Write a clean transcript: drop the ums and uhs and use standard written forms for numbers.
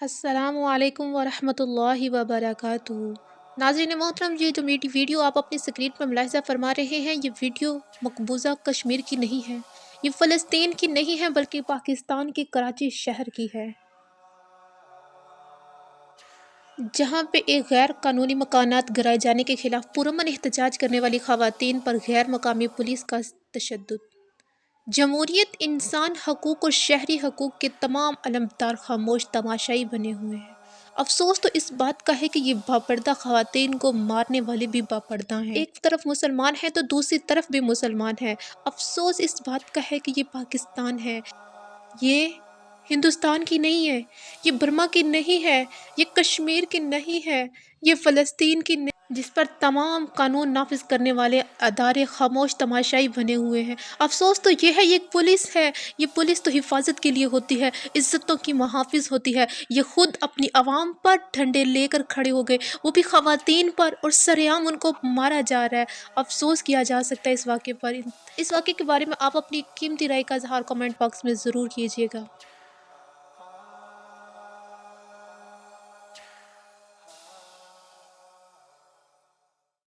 السلام علیکم ورحمۃ اللہ وبرکاتہ۔ ناظرین محترم، یہ جو میری ویڈیو آپ اپنی اسکرین پر ملاحظہ فرما رہے ہیں، یہ ویڈیو مقبوضہ کشمیر کی نہیں ہے، یہ فلسطین کی نہیں ہے، بلکہ پاکستان کے کراچی شہر کی ہے، جہاں پہ ایک غیر قانونی مکانات گرائے جانے کے خلاف پرامن احتجاج کرنے والی خواتین پر غیر مقامی پولیس کا تشدد۔ جمہوریت، انسان حقوق اور شہری حقوق کے تمام علمبردار خاموش تماشائی بنے ہوئے ہیں۔ افسوس تو اس بات کا ہے کہ یہ باپردہ خواتین کو مارنے والے بھی باپردہ ہیں، ایک طرف مسلمان ہیں تو دوسری طرف بھی مسلمان ہیں۔ افسوس اس بات کا ہے کہ یہ پاکستان ہے، یہ ہندوستان کی نہیں ہے، یہ برما کی نہیں ہے، یہ کشمیر کی نہیں ہے، یہ فلسطین کی نہیں، جس پر تمام قانون نافذ کرنے والے ادارے خاموش تماشائی بنے ہوئے ہیں۔ افسوس تو یہ ہے، یہ پولیس ہے، یہ پولیس تو حفاظت کے لیے ہوتی ہے، عزتوں کی محافظ ہوتی ہے، یہ خود اپنی عوام پر ڈنڈے لے کر کھڑے ہو گئے، وہ بھی خواتین پر، اور سرعام ان کو مارا جا رہا ہے۔ افسوس کیا جا سکتا ہے اس واقعے پر۔ اس واقعے کے بارے میں آپ اپنی قیمتی رائے کا اظہار کمنٹ باکس میں ضرور کیجیے گا۔